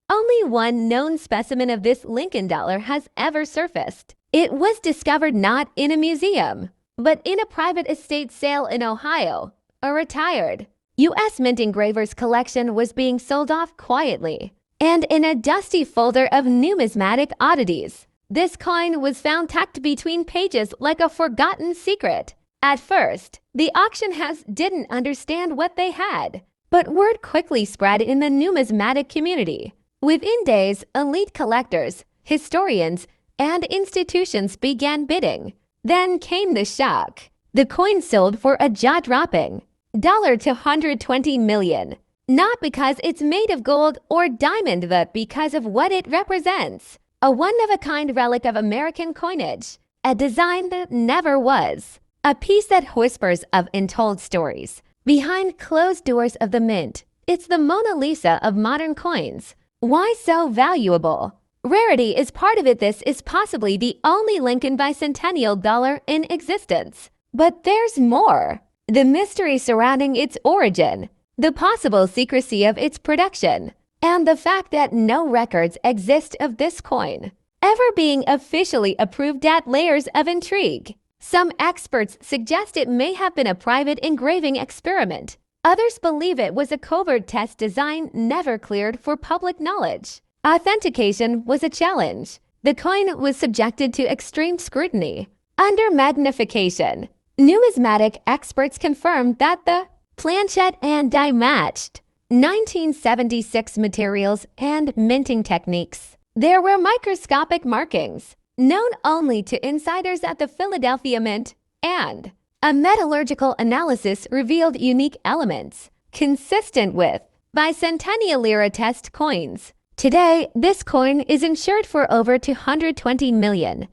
Only one known specimen of this Lincoln dollar has ever surfaced. It was discovered not in a museum, but in a private estate sale in Ohio. A retired U.S. Mint engraver's collection was being sold off quietly, and in a dusty folder of numismatic oddities. This coin was found tucked between pages like a forgotten secret. At first, the auction house didn't understand what they had, but word quickly spread in the numismatic community. Within days, elite collectors, historians, and institutions began bidding. Then came the shock. The coin sold for a jaw-dropping $220 million. Not because it's made of gold or diamond, but because of what it represents. A one-of-a-kind relic of American coinage. A design that never was. A piece that whispers of untold stories. Behind closed doors of the mint, it's the Mona Lisa of modern coins. Why so valuable? Rarity is part of it. This is possibly the only Lincoln bicentennial dollar in existence. But there's more. The mystery surrounding its origin, the possible secrecy of its production, and the fact that no records exist of this coin ever being officially approved add layers of intrigue. Some experts suggest it may have been a private engraving experiment. Others believe it was a covert test design never cleared for public knowledge. Authentication was a challenge. The coin was subjected to extreme scrutiny. Under magnification, numismatic experts confirmed that the planchet and die matched 1976 materials and minting techniques. There were microscopic markings, known only to insiders at the Philadelphia Mint, and a metallurgical analysis revealed unique elements consistent with bicentennial era test coins. Today, this coin is insured for over $220 million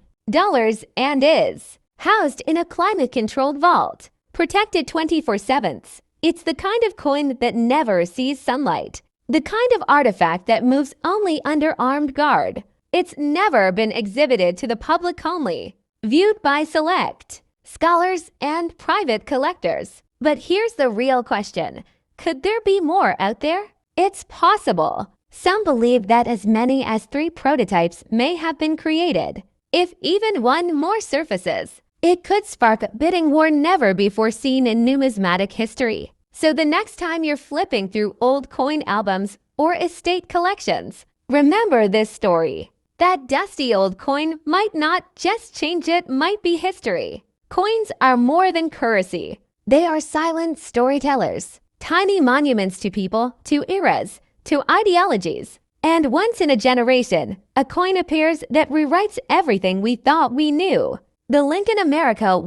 and is housed in a climate-controlled vault, protected 24/7. It's the kind of coin that never sees sunlight, the kind of artifact that moves only under armed guard. It's never been exhibited to the public, only viewed by select scholars and private collectors. But here's the real question. Could there be more out there? It's possible. Some believe that as many as 3 prototypes may have been created. If even one more surfaces, it could spark a bidding war never before seen in numismatic history. So the next time you're flipping through old coin albums or estate collections, remember this story. That dusty old coin might not just change, it might be history. Coins are more than currency. They are silent storytellers, tiny monuments to people, to eras, to ideologies. And once in a generation, a coin appears that rewrites everything we thought we knew. The Lincoln America $1,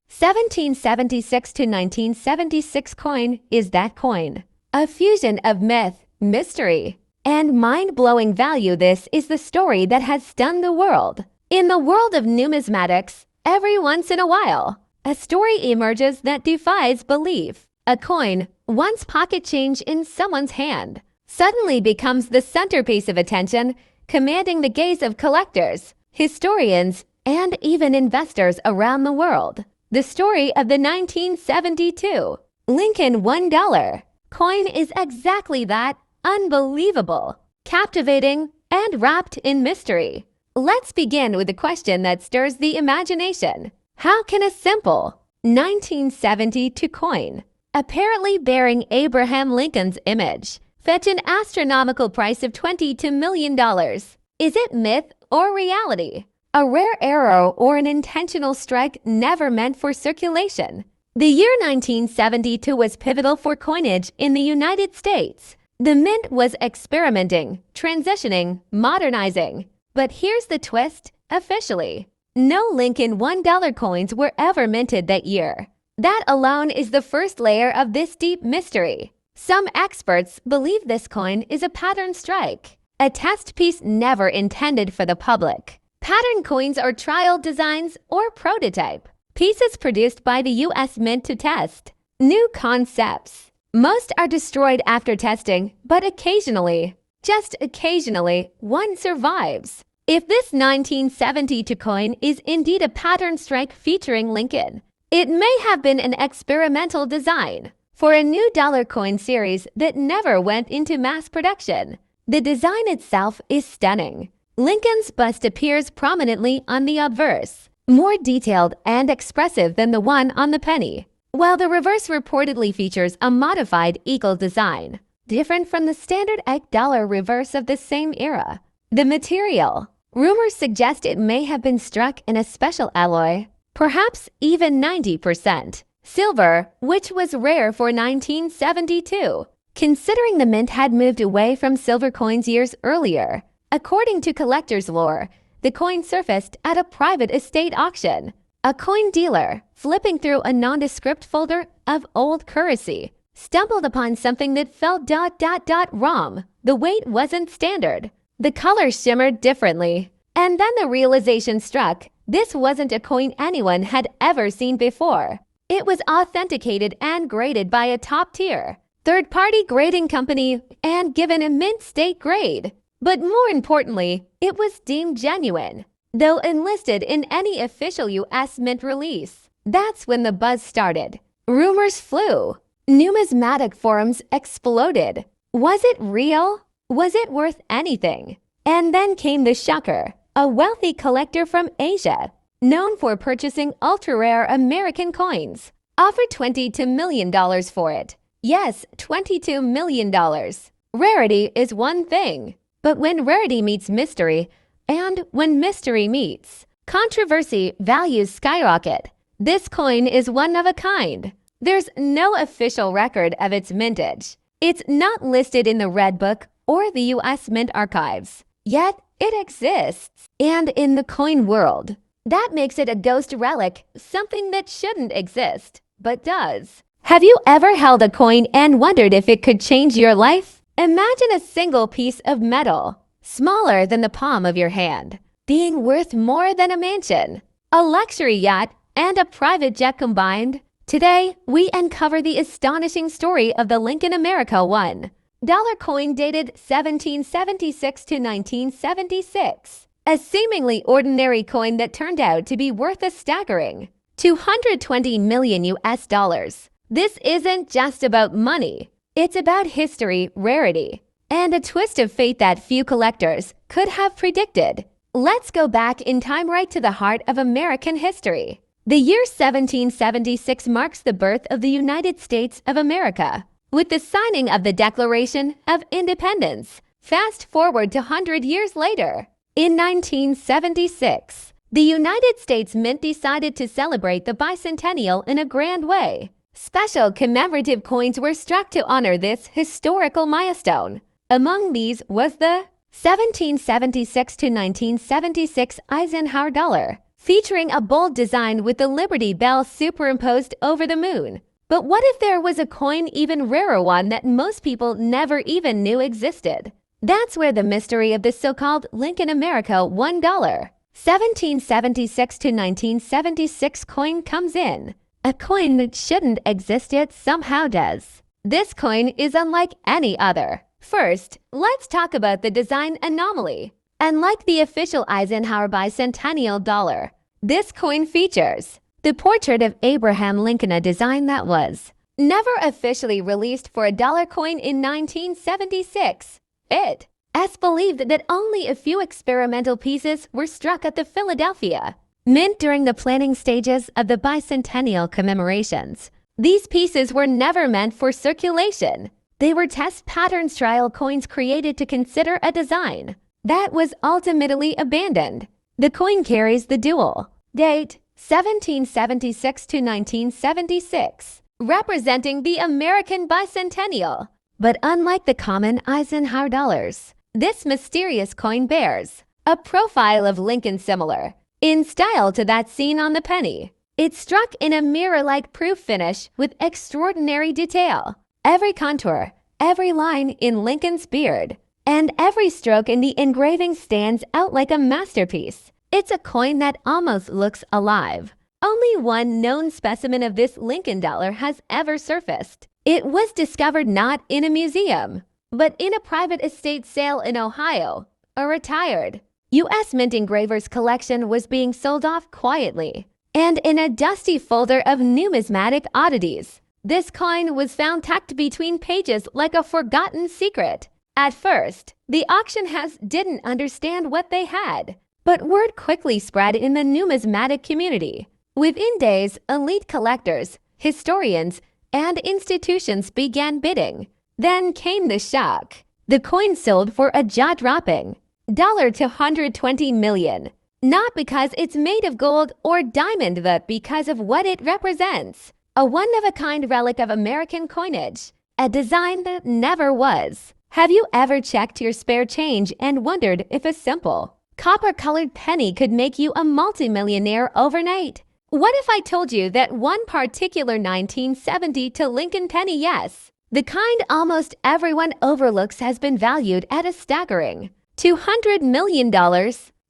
1776 to 1976 coin is that coin. A fusion of myth, mystery, and mind-blowing value. This is the story that has stunned the world. In the world of numismatics, every once in a while, a story emerges that defies belief. A coin, once pocket change in someone's hand, suddenly becomes the centerpiece of attention, commanding the gaze of collectors, historians, and even investors around the world. The story of the 1972 Lincoln $1 coin is exactly that. Unbelievable, captivating, and wrapped in mystery. Let's begin with a question that stirs the imagination. How can a simple 1972 coin, apparently bearing Abraham Lincoln's image, fetch an astronomical price of $22 million? Is it myth or reality? A rare error or an intentional strike never meant for circulation? The year 1972 was pivotal for coinage in the United States. The mint was experimenting, transitioning, modernizing. But here's the twist, officially. No Lincoln $1 coins were ever minted that year. That alone is the first layer of this deep mystery. Some experts believe this coin is a pattern strike, a test piece never intended for the public. Pattern coins are trial designs or prototype pieces produced by the U.S. Mint to test new concepts. Most are destroyed after testing, but occasionally, just occasionally, one survives. If this 1972 coin is indeed a pattern strike featuring Lincoln, it may have been an experimental design for a new dollar coin series that never went into mass production. The design itself is stunning. Lincoln's bust appears prominently on the obverse, more detailed and expressive than the one on the penny, while the reverse reportedly features a modified eagle design, different from the standard $8 reverse of the same era. The material. Rumors suggest it may have been struck in a special alloy, perhaps even 90% silver, which was rare for 1972, considering the mint had moved away from silver coins years earlier. According to collector's lore, the coin surfaced at a private estate auction. A coin dealer, flipping through a nondescript folder of old currency, stumbled upon something that felt wrong. The weight wasn't standard. The color shimmered differently. And then the realization struck. This wasn't a coin anyone had ever seen before. It was authenticated and graded by a top-tier, third-party grading company and given a mint state grade. But more importantly, it was deemed genuine, though enlisted in any official U.S. mint release. That's when the buzz started. Rumors flew. Numismatic forums exploded. Was it real? Was it worth anything? And then came the shocker. A wealthy collector from Asia, known for purchasing ultra-rare American coins, offered $22 million for it. Yes, $22 million. Rarity is one thing. But when rarity meets mystery, and when mystery meets controversy, values skyrocket. This coin is one of a kind. There's no official record of its mintage. It's not listed in the Red Book or the U.S. Mint Archives. Yet, it exists. And in the coin world, that makes it a ghost relic, something that shouldn't exist, but does. Have you ever held a coin and wondered if it could change your life? Imagine a single piece of metal, smaller than the palm of your hand, being worth more than a mansion, a luxury yacht, and a private jet combined. Today, we uncover the astonishing story of the Lincoln America $1 coin dated 1776 to 1976, a seemingly ordinary coin that turned out to be worth a staggering $220 million US dollars. This isn't just about money. It's about history, rarity, and a twist of fate that few collectors could have predicted. Let's go back in time right to the heart of American history. The year 1776 marks the birth of the United States of America, with the signing of the Declaration of Independence. Fast forward to 100 years later. In 1976, the United States Mint decided to celebrate the bicentennial in a grand way. Special commemorative coins were struck to honor this historical milestone. Among these was the 1776 to 1976 Eisenhower dollar, featuring a bold design with the Liberty Bell superimposed over the moon. But what if there was a coin even rarer one that most people never even knew existed? That's where the mystery of the so-called Lincoln America $1 1776 to 1976 coin comes in. A coin that shouldn't exist yet somehow does. This coin is unlike any other. First, let's talk about the design anomaly. Unlike the official Eisenhower bicentennial dollar, this coin features the portrait of Abraham Lincoln, a design that was never officially released for a dollar coin in 1976. It's believed that only a few experimental pieces were struck at the Philadelphia Mint during the planning stages of the bicentennial commemorations. These pieces were never meant for circulation. They were test pattern style coins created to consider a design that was ultimately abandoned. The coin carries the dual date 1776 to 1976, representing the American bicentennial. But unlike the common Eisenhower dollars, this mysterious coin bears a profile of Lincoln similar in style to that seen on the penny. It's struck in a mirror-like proof finish with extraordinary detail. Every contour, every line in Lincoln's beard, and every stroke in the engraving stands out like a masterpiece. It's a coin that almost looks alive. Only one known specimen of this Lincoln dollar has ever surfaced. It was discovered not in a museum, but in a private estate sale in Ohio. A retired U.S. Mint engraver's collection was being sold off quietly, and in a dusty folder of numismatic oddities. This coin was found tucked between pages like a forgotten secret. At first, the auction house didn't understand what they had, but word quickly spread in the numismatic community. Within days, elite collectors, historians, and institutions began bidding. Then came the shock. The coin sold for a jaw-dropping $220 million. Not because it's made of gold or diamond, but because of what it represents. A one-of-a-kind relic of American coinage. A design that never was. Have you ever checked your spare change and wondered if a simple, copper-colored penny could make you a multimillionaire overnight? What if I told you that one particular 1970 to Lincoln penny, yes, the kind almost everyone overlooks, has been valued at a staggering $200 million?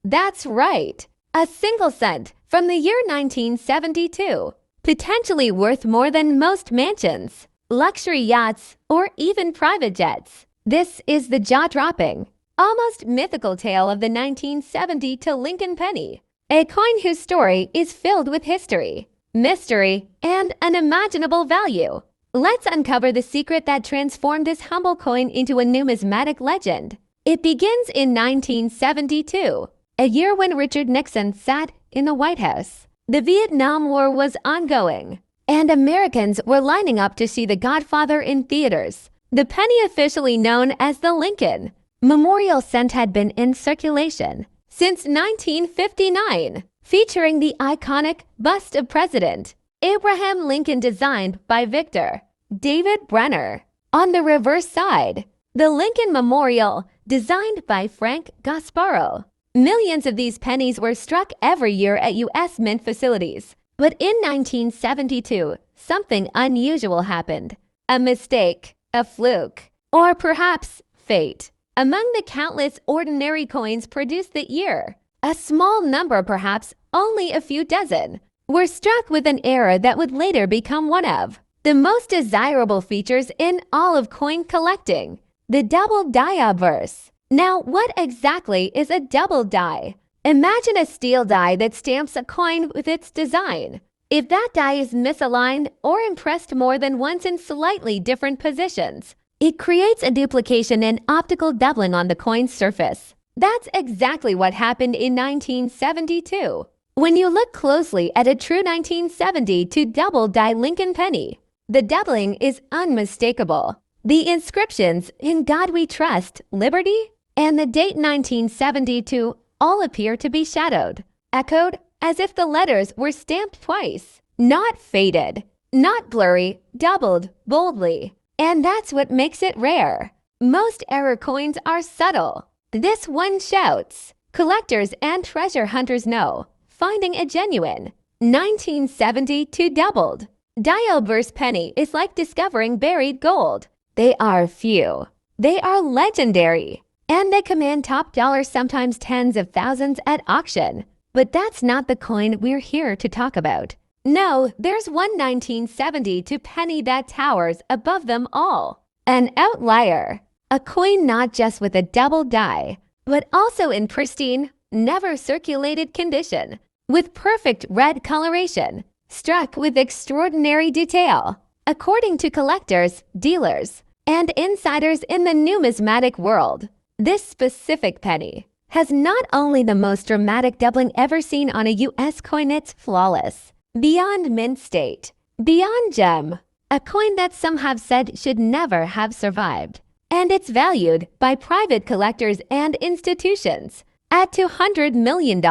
That's right, a single cent from the year 1972, potentially worth more than most mansions, luxury yachts, or even private jets. This is the jaw-dropping, almost mythical tale of the 1970 to Lincoln penny, a coin whose story is filled with history, mystery, and unimaginable value. Let's uncover the secret that transformed this humble coin into a numismatic legend. It begins in 1972, a year when Richard Nixon sat in the White House. The Vietnam War was ongoing, and Americans were lining up to see The Godfather in theaters. The penny, officially known as the Lincoln Memorial Cent, had been in circulation since 1959, featuring the iconic bust of President Abraham Lincoln designed by Victor David Brenner. On the reverse side, the Lincoln Memorial, designed by Frank Gasparo. Millions of these pennies were struck every year at U.S. Mint facilities. But in 1972, something unusual happened. A mistake, a fluke, or perhaps fate. Among the countless ordinary coins produced that year, a small number, perhaps only a few dozen, were struck with an error that would later become one of the most desirable features in all of coin collecting: the double die obverse. Now, what exactly is a double die? Imagine a steel die that stamps a coin with its design. If that die is misaligned or impressed more than once in slightly different positions, it creates a duplication and optical doubling on the coin's surface. That's exactly what happened in 1972. When you look closely at a true 1970 to double die Lincoln penny, the doubling is unmistakable. The inscriptions "In God We Trust, Liberty" and the date 1972 all appear to be shadowed, echoed, as if the letters were stamped twice. Not faded, not blurry, doubled boldly. And that's what makes it rare. Most error coins are subtle. This one shouts. Collectors and treasure hunters know. Finding a genuine 1972 doubled die obverse penny is like discovering buried gold. They are few. They are legendary. And they command top dollar, sometimes tens of thousands at auction. But that's not the coin we're here to talk about. No, there's one 1972 penny that towers above them all. An outlier. A coin not just with a double die, but also in pristine, never circulated condition, with perfect red coloration, struck with extraordinary detail. According to collectors, dealers, and insiders in the numismatic world, this specific penny has not only the most dramatic doubling ever seen on a U.S. coin, it's flawless, beyond mint state, beyond gem, a coin that some have said should never have survived. And it's valued by private collectors and institutions at $200 million.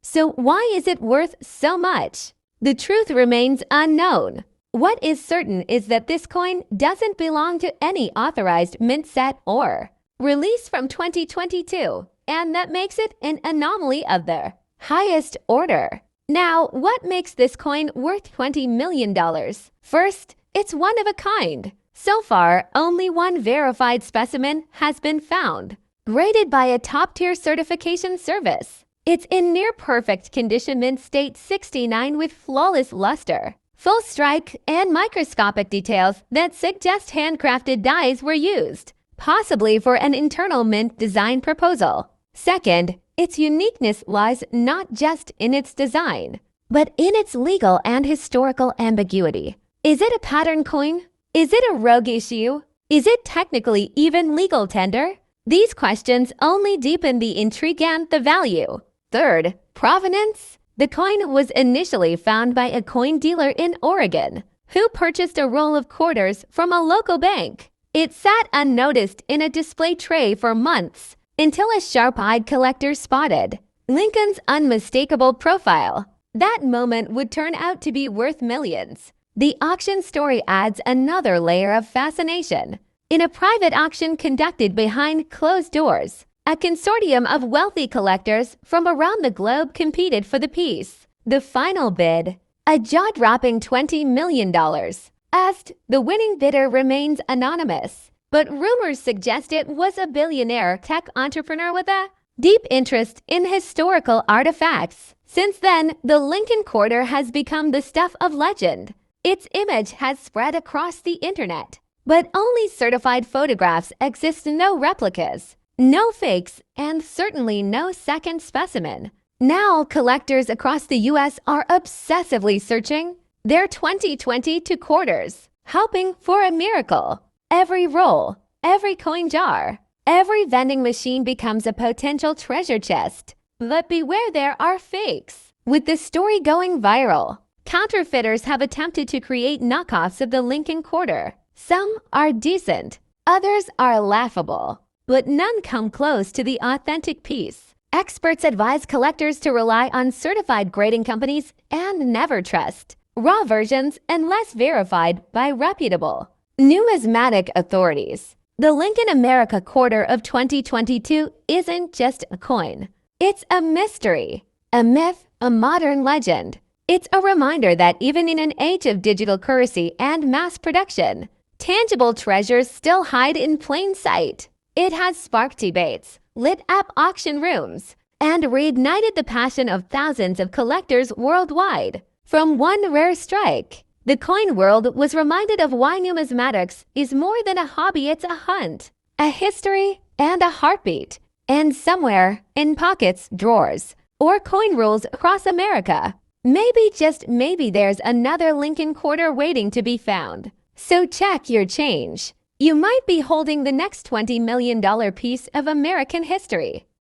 So why is it worth so much? The truth remains unknown. What is certain is that this coin doesn't belong to any authorized mint set or release from 2022, and that makes it an anomaly of the highest order. Now, what makes this coin worth $20 million? First, it's one of a kind. So far, only one verified specimen has been found, graded by a top-tier certification service. It's in near-perfect condition, mint state 69, with flawless luster, full strike, and microscopic details that suggest handcrafted dies were used, possibly for an internal mint design proposal. Second, its uniqueness lies not just in its design, but in its legal and historical ambiguity. Is it a pattern coin? Is it a rogue issue? Is it technically even legal tender? These questions only deepen the intrigue and the value. Third, provenance. The coin was initially found by a coin dealer in Oregon, who purchased a roll of quarters from a local bank. It sat unnoticed in a display tray for months until a sharp-eyed collector spotted Lincoln's unmistakable profile. That moment would turn out to be worth millions. The auction story adds another layer of fascination. In a private auction conducted behind closed doors, a consortium of wealthy collectors from around the globe competed for the piece. The final bid, a jaw-dropping $20 million, asked. The winning bidder remains anonymous, but rumors suggest it was a billionaire tech entrepreneur with a deep interest in historical artifacts. Since then, the Lincoln Quarter has become the stuff of legend. Its image has spread across the internet, but only certified photographs exist, no replicas, no fakes, and certainly no second specimen. Now, collectors across the U.S. are obsessively searching their 2022 quarters, hoping for a miracle. Every roll, every coin jar, every vending machine becomes a potential treasure chest. But beware, there are fakes. With the story going viral, counterfeiters have attempted to create knockoffs of the Lincoln Quarter. Some are decent, others are laughable, but none come close to the authentic piece. Experts advise collectors to rely on certified grading companies and never trust raw versions unless verified by reputable numismatic authorities. The Lincoln America Quarter of 2022 isn't just a coin. It's a mystery, a myth, a modern legend. It's a reminder that even in an age of digital currency and mass production, tangible treasures still hide in plain sight. It has sparked debates, lit up auction rooms, and reignited the passion of thousands of collectors worldwide. From one rare strike, the coin world was reminded of why numismatics is more than a hobby. It's a hunt, a history, and a heartbeat. And somewhere in pockets, drawers, or coin rolls across America, maybe, just maybe, there's another Lincoln Quarter waiting to be found. So check your change. You might be holding the next $20 million piece of American history.